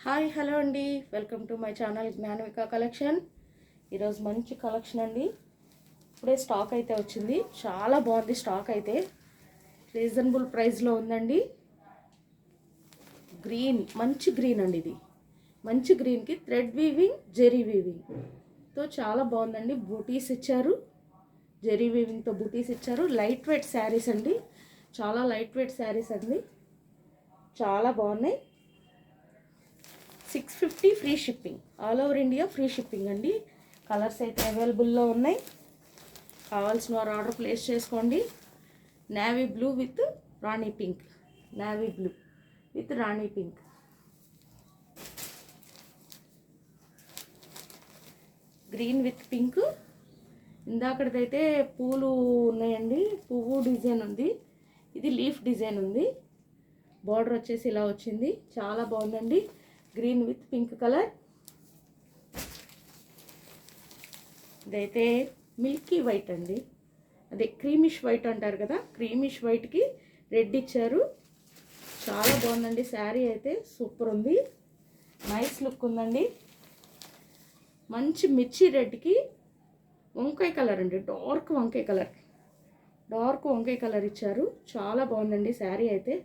Hi hello అండి, welcome to my channel Gnanavika collection. ఈరోజు మంచి కలెక్షన్ అండి. ఇప్పుడే స్టాక్ అయితే వచ్చింది. చాలా బాగుంది స్టాక్ అయితే. రీజనబుల్ ప్రైస్లో ఉందండి. గ్రీన్, మంచి గ్రీన్ అండి. ఇది మంచి గ్రీన్కి థ్రెడ్ వీవింగ్, జెరీ వీవింగ్తో చాలా బాగుందండి. బూటీస్ ఇచ్చారు, జెరీ వీవింగ్తో బూటీస్ ఇచ్చారు. లైట్ వెయిట్ శారీస్ అండి, చాలా లైట్ వెయిట్ శారీస్ అండి, చాలా బాగున్నాయి. 650 free shipping, all over India free shipping అండి. కలర్స్ అయితే అవైలబుల్లో ఉన్నాయి. కావాల్సిన వారు ఆర్డర్ ప్లేస్ చేసుకోండి. Navy blue with rani pink, navy blue with rani pink, green with pink. ఇందాకటిదైతే పూలు ఉన్నాయండి, పువ్వు డిజైన్ ఉంది. ఇది లీఫ్ డిజైన్ ఉంది. బార్డర్ వచ్చేసి ఇలా వచ్చింది, చాలా బాగుందండి. Green with pink colour. ఇదైతే మిల్కీ వైట్ అండి, అదే క్రీమిష్ వైట్ అంటారు కదా, క్రీమిష్ వైట్కి రెడ్ ఇచ్చారు. చాలా బాగుందండి. శారీ అయితే సూపర్ ఉంది, నైస్ లుక్ ఉందండి. మంచి మిర్చి రెడ్కి వంకాయ కలర్ అండి, డార్క్ వంకాయ కలర్, డార్క్ వంకాయ కలర్ ఇచ్చారు. చాలా బాగుందండి. శారీ అయితే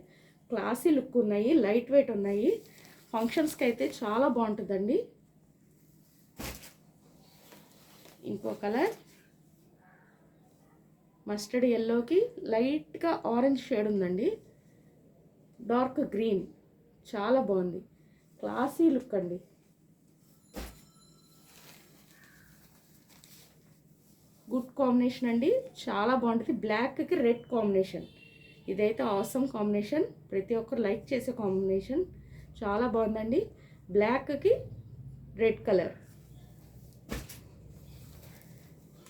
క్లాసీ లుక్ ఉన్నాయి, లైట్ వెయిట్ ఉన్నాయి. ఫంక్షన్స్కి అయితే చాలా బాగుంటుందండి. ఇంకో కలర్ మస్టర్డ్ ఎల్లోకి లైట్గా ఆరెంజ్ షేడ్ ఉందండి, డార్క్ గ్రీన్, చాలా బాగుంది. క్లాసీ లుక్ అండి. గుడ్ కాంబినేషన్ అండి, చాలా బాగుంటుంది. బ్లాక్కి రెడ్ కాంబినేషన్, ఇదైతే ఆసమ్ కాంబినేషన్, ప్రతి ఒక్కరు లైక్ చేసే కాంబినేషన్. చాలా బాగుందండి. బ్లాక్కి రెడ్ కలర్,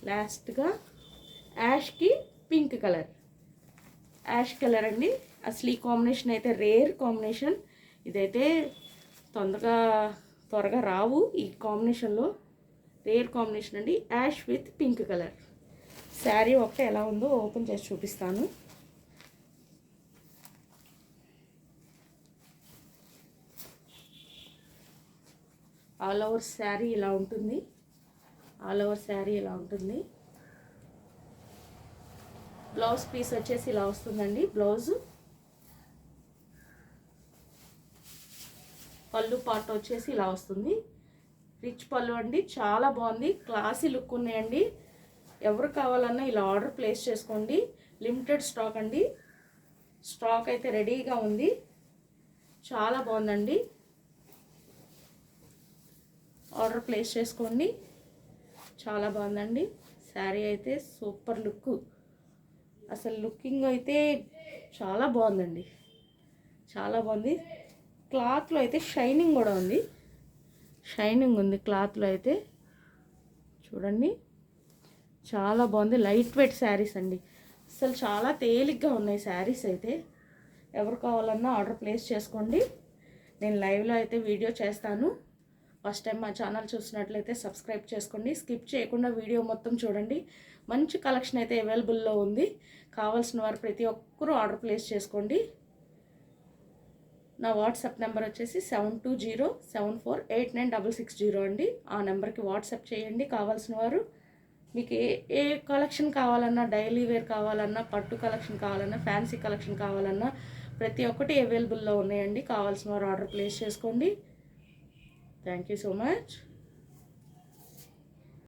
లాస్ట్గా యాష్కి పింక్ కలర్, యాష్ కలర్ అండి. అసలు ఈ కాంబినేషన్ అయితే రేర్ కాంబినేషన్. ఇదైతే త్వరగా రావు ఈ కాంబినేషన్లో, రేర్ కాంబినేషన్ అండి. Ash with pink colour. Sari ఒకటి ఎలా ఉందో ఓపెన్ చేసి చూపిస్తాను. ఆల్ ఓవర్ శారీ ఇలా ఉంటుంది, ఆల్ ఓవర్ శారీ ఇలా ఉంటుంది. బ్లౌజ్ పీస్ వచ్చేసి ఇలా వస్తుందండి. బ్లౌజు పళ్ళు పార్ట్ వచ్చేసి ఇలా వస్తుంది. రిచ్ పళ్ళు అండి, చాలా బాగుంది. క్లాసీ లుక్ ఉన్నాయండి. ఎవరు కావాలన్నా ఇలా ఆర్డర్ ప్లేస్ చేసుకోండి. లిమిటెడ్ స్టాక్ అండి, స్టాక్ అయితే రెడీగా ఉంది. చాలా బాగుందండి, ఆర్డర్ ప్లేస్ చేసుకోండి. చాలా బాగుందండి. శారీ అయితే సూపర్ లుక్, అసలు లుకింగ్ అయితే చాలా బాగుందండి, చాలా బాగుంది. క్లాత్లో అయితే షైనింగ్ కూడా ఉంది, షైనింగ్ ఉంది క్లాత్లో అయితే. చూడండి, చాలా బాగుంది. లైట్ వెయిట్ శారీస్ అండి, అసలు చాలా తేలిగ్గా ఉన్నాయి శారీస్ అయితే. ఎవరు కావాలన్నా ఆర్డర్ ప్లేస్ చేసుకోండి. నేను లైవ్లో అయితే వీడియో చేస్తాను. ఫస్ట్ టైం మా ఛానల్ చూసినట్లయితే సబ్స్క్రైబ్ చేసుకోండి. స్కిప్ చేయకుండా వీడియో మొత్తం చూడండి. మంచి కలెక్షన్ అయితే అవైలబుల్లో ఉంది. కావాల్సిన వారు ప్రతి ఒక్కరూ ఆర్డర్ ప్లేస్ చేసుకోండి. నా వాట్సాప్ నెంబర్ వచ్చేసి 7207489660 అండి. ఆ నెంబర్కి వాట్సాప్ చేయండి కావాల్సిన వారు. మీకు ఏ కలెక్షన్ కావాలన్నా, డైలీ వేర్ కావాలన్నా, పట్టు కలెక్షన్ కావాలన్నా, ఫ్యాన్సీ కలెక్షన్ కావాలన్నా ప్రతి ఒక్కటి అవైలబుల్లో ఉన్నాయండి. కావాల్సిన వారు ఆర్డర్ ప్లేస్ చేసుకోండి. Thank you so much.